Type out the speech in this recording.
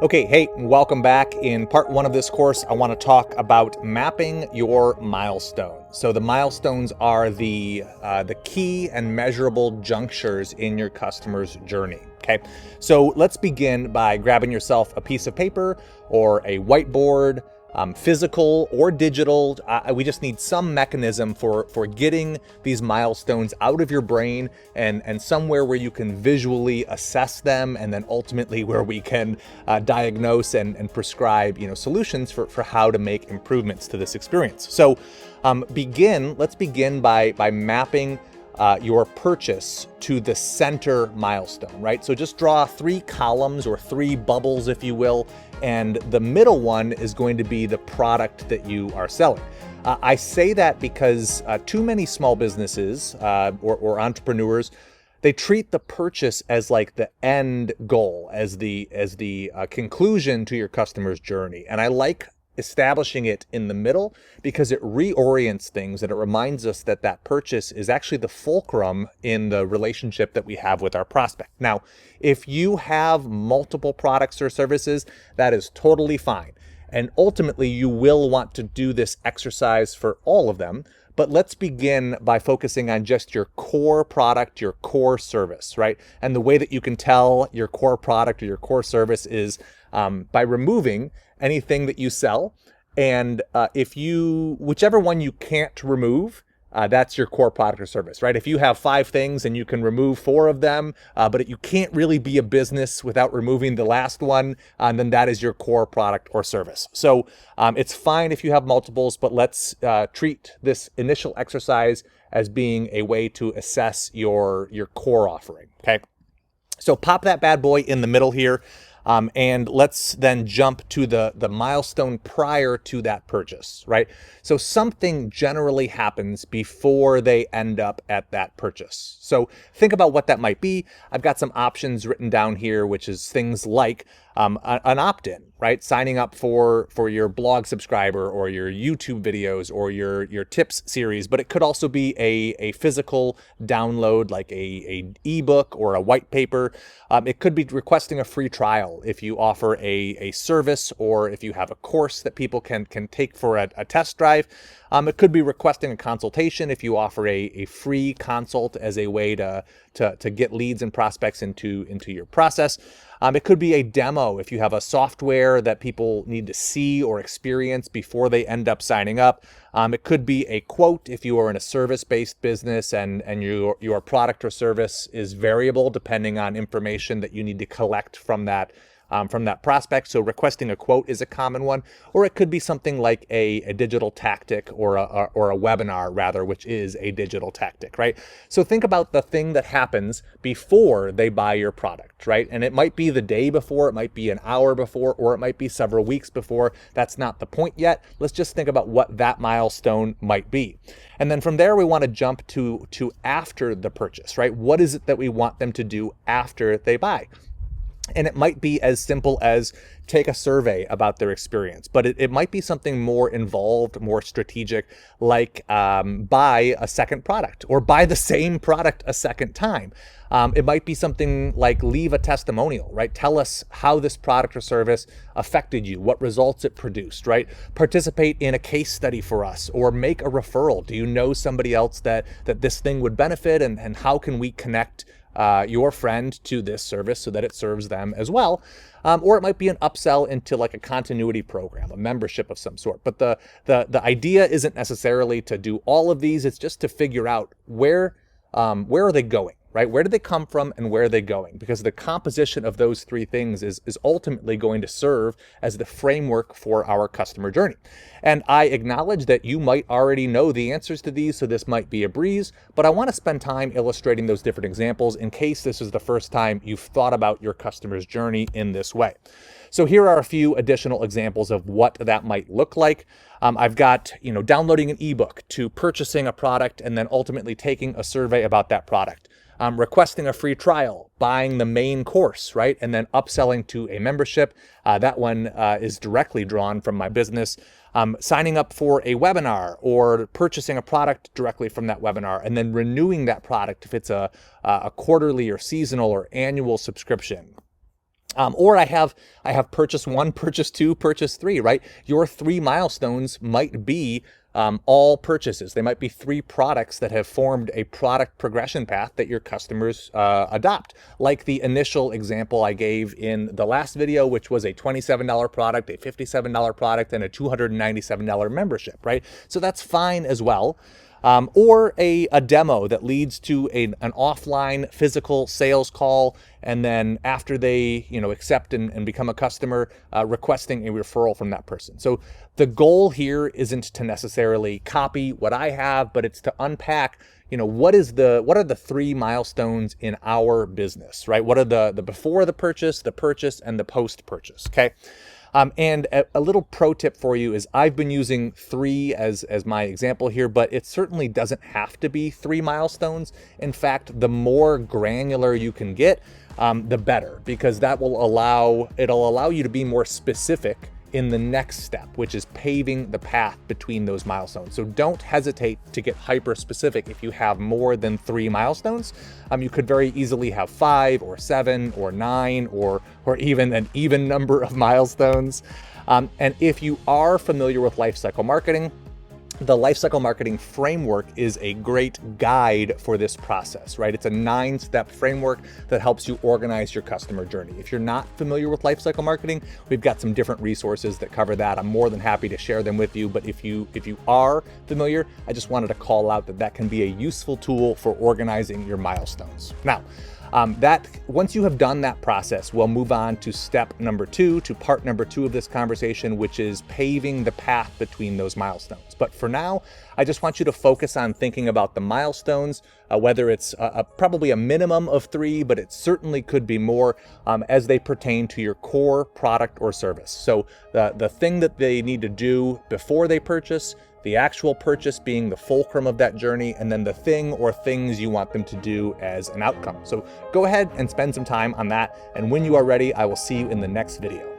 Okay, hey, welcome back. In part one of this course, I want to talk about mapping your milestones. So the milestones are the key and measurable junctures in your customer's journey. Okay, so let's begin by grabbing yourself a piece of paper or a whiteboard, physical or digital. We just need some mechanism for getting these milestones out of your brain and somewhere where you can visually assess them, and then ultimately where we can diagnose and prescribe solutions for how to make improvements to this experience. So let's begin by mapping your purchase to the center milestone, right? So just draw 3 columns or 3 bubbles, if you will, and the middle one is going to be the product that you are selling. I say that because too many small businesses or entrepreneurs, they treat the purchase as like the end goal, as the conclusion to your customer's journey. And I like establishing it in the middle because it reorients things and it reminds us that that purchase is actually the fulcrum in the relationship that we have with our prospect. Now, if you have multiple products or services, that is totally fine. And ultimately, you will want to do this exercise for all of them. But let's begin by focusing on just your core product, your core service, right? And the way that you can tell your core product or your core service is by removing anything that you sell. And whichever one you can't remove, that's your core product or service, right? If you have 5 things and you can remove 4 of them, but you can't really be a business without removing the last one, then that is your core product or service. So it's fine if you have multiples, but let's treat this initial exercise as being a way to assess your core offering, okay? So pop that bad boy in the middle here. And let's then jump to the milestone prior to that purchase, right? So something generally happens before they end up at that purchase. So think about what that might be. I've got some options written down here, which is things like an opt-in, right? Signing up for your blog subscriber or your YouTube videos or your tips series, but it could also be a physical download like a ebook or a white paper. It could be requesting a free trial if you offer a service or if you have a course that people can take for a test drive. It could be requesting a consultation if you offer a free consult as a way to get leads and prospects into your process. It could be a demo if you have a software that people need to see or experience before they end up signing up. It could be a quote if you are in a service-based business and your product or service is variable depending on information that you need to collect from that prospect. So requesting a quote is a common one, or it could be something like a digital tactic or a webinar rather, which is a digital tactic, right? So think about the thing that happens before they buy your product, right? And it might be the day before, it might be an hour before, or it might be several weeks before. That's not the point yet. Let's just think about what that milestone might be. And then from there, we want to jump to after the purchase, right? What is it that we want them to do after they buy? And it might be as simple as take a survey about their experience, but it might be something more involved, more strategic, like buy a second product or buy the same product a second time. It might be something like leave a testimonial, right? Tell us how this product or service affected you, what results it produced, right? Participate in a case study for us or make a referral. Do you know somebody else that this thing would benefit, and how can we connect your friend to this service so that it serves them as well? Or it might be an upsell into like a continuity program, a membership of some sort. But the idea isn't necessarily to do all of these. It's just to figure out where are they going, right? Where did they come from and where are they going? Because the composition of those 3 things is ultimately going to serve as the framework for our customer journey. And I acknowledge that you might already know the answers to these, so this might be a breeze, but I want to spend time illustrating those different examples in case this is the first time you've thought about your customer's journey in this way. So here are a few additional examples of what that might look like. I've got, downloading an ebook to purchasing a product and then ultimately taking a survey about that product. Requesting a free trial, buying the main course, right? And then upselling to a membership. That one is directly drawn from my business. Signing up for a webinar or purchasing a product directly from that webinar and then renewing that product if it's a quarterly or seasonal or annual subscription. Or I have purchase 1, purchase 2, purchase 3, right? Your 3 milestones might be all purchases. They might be 3 products that have formed a product progression path that your customers adopt. Like the initial example I gave in the last video, which was a $27 product, a $57 product, and a $297 membership, right? So that's fine as well. Or a demo that leads to an offline physical sales call, and then after they accept and become a customer, requesting a referral from that person. So the goal here isn't to necessarily copy what I have, but it's to unpack what are the 3 milestones in our business, right? What are the before the purchase, and the post purchase, okay? And a little pro tip for you is I've been using 3 as my example here, but it certainly doesn't have to be 3 milestones. In fact, the more granular you can get, the better, because that will allow you to be more specific in the next step, which is paving the path between those milestones. So don't hesitate to get hyper specific if you have more than 3 milestones. You could very easily have 5 or 7 or 9 or even an even number of milestones. And if you are familiar with lifecycle marketing, the lifecycle marketing framework is a great guide for this process, right? It's a 9-step framework that helps you organize your customer journey. If you're not familiar with lifecycle marketing, we've got some different resources that cover that. I'm more than happy to share them with you. But if you are familiar, I just wanted to call out that can be a useful tool for organizing your milestones. Now, once you have done that process, we'll move on to step number 2, to part number 2 of this conversation, which is paving the path between those milestones. But for now, I just want you to focus on thinking about the milestones, whether it's probably a minimum of 3, but it certainly could be more, as they pertain to your core product or service. So the thing that they need to do before they purchase, the actual purchase being the fulcrum of that journey, and then the thing or things you want them to do as an outcome. So go ahead and spend some time on that. And when you are ready, I will see you in the next video.